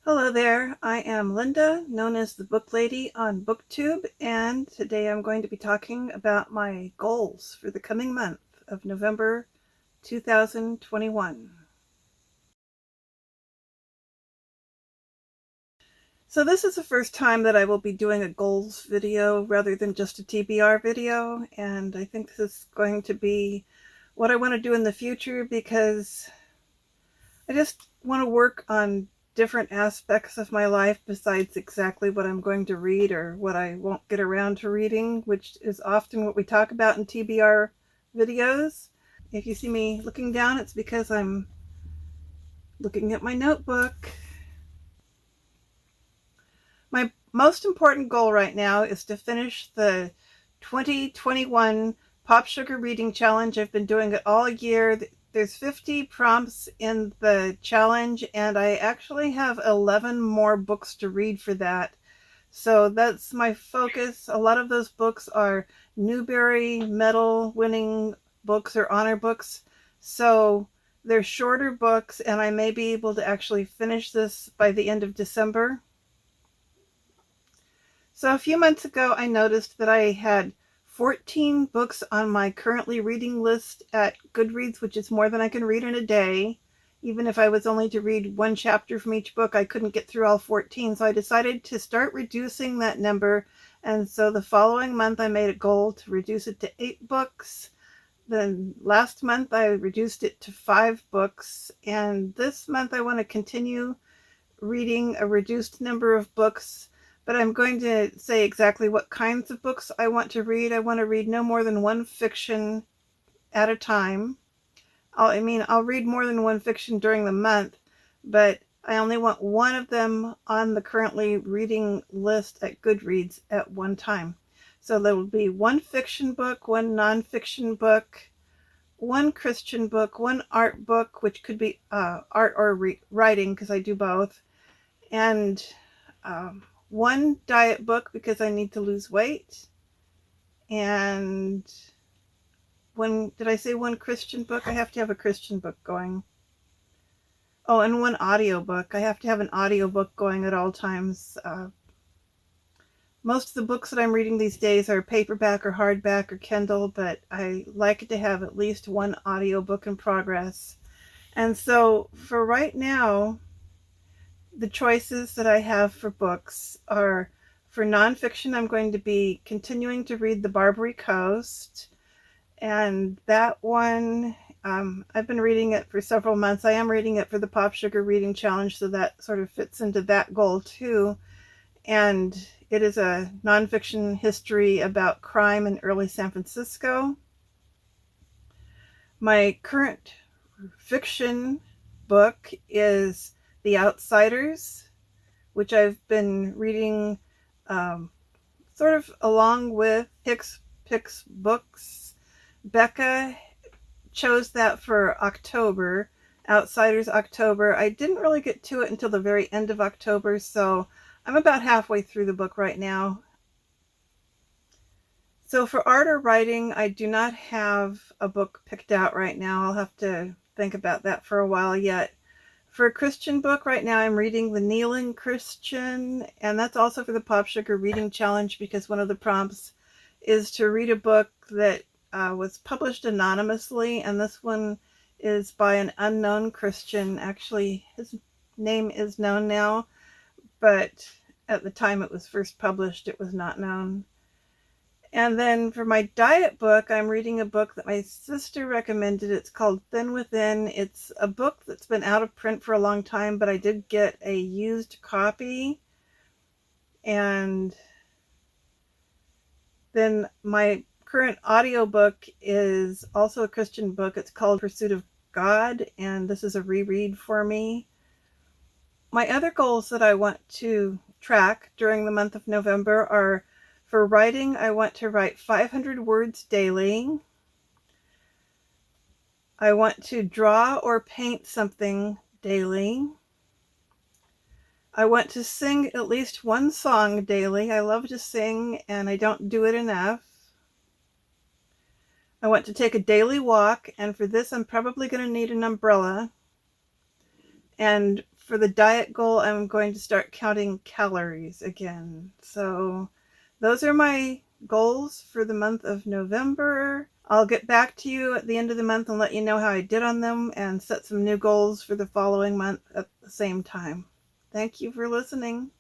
Hello there, I am Linda, known as the Book Lady on BookTube, and today I'm going to be talking about my goals for the coming month of November 2021. So this is the first time that I will be doing a goals video rather than just a TBR video, and I think this is going to be what I want to do in the future because I just want to work on different aspects of my life besides exactly what I'm going to read or what I won't get around to reading, which is often what we talk about in TBR videos. If you see me looking down, it's because I'm looking at my notebook. My most important goal right now is to finish the 2021 Pop Sugar Reading Challenge. I've been doing it all year. There's 50 prompts in the challenge, and I actually have 11 more books to read for that. So that's my focus. A lot of those books are Newbery medal winning books or honor books. So they're shorter books, and I may be able to actually finish this by the end of December. So a few months ago, I noticed that I had 14 books on my currently reading list at Goodreads, which is more than I can read in a day. Even if I was only to read one chapter from each book, I couldn't get through all 14. So I decided to start reducing that number. And so the following month, I made a goal to reduce it to 8 books. Then last month, I reduced it to 5 books. And this month, I want to continue reading a reduced number of books, but I'm going to say exactly what kinds of books I want to read. I want to read no more than one fiction at a time. I'll read more than one fiction during the month, but I only want one of them on the currently reading list at Goodreads at one time. So there will be one fiction book, one nonfiction book, one Christian book, one art book, which could be art or writing because I do both, and one diet book because I need to lose weight, and did I say one Christian book? I have to have a Christian book going. Oh, and one audio book. I have to have an audio book going at all times. Most of the books that I'm reading these days are paperback or hardback or Kindle, but I like to have at least one audio book in progress. And so for right now, the choices that I have for books are, for nonfiction, I'm going to be continuing to read The Barbary Coast. And that one, I've been reading it for several months. I am reading it for the Pop Sugar Reading Challenge, so that sort of fits into that goal too. And it is a nonfiction history about crime in early San Francisco. My current fiction book is The Outsiders, which I've been reading sort of along with Pick's books. Becca chose that for October, Outsiders October. I didn't really get to it until the very end of October, so I'm about halfway through the book right now. So for art or writing, I do not have a book picked out right now. I'll have to think about that for a while yet. For a Christian book right now, I'm reading The Kneeling Christian, and that's also for the Pop Sugar Reading Challenge because one of the prompts is to read a book that was published anonymously, and this one is by an unknown Christian. Actually, his name is known now, but at the time it was first published, it was not known. And then for my diet book, I'm reading a book that my sister recommended. It's called Thin Within. It's a book that's been out of print for a long time, but I did get a used copy. And then my current audiobook is also a Christian book. It's called Pursuit of God, and this is a reread for me. My other goals that I want to track during the month of November are, for writing, I want to write 500 words daily. I want to draw or paint something daily. I want to sing at least one song daily. I love to sing, and I don't do it enough. I want to take a daily walk, and for this I'm probably going to need an umbrella. And For the diet goal, I'm going to start counting calories again. So those are my goals for the month of November. I'll get back to you at the end of the month and let you know how I did on them and set some new goals for the following month at the same time. Thank you for listening.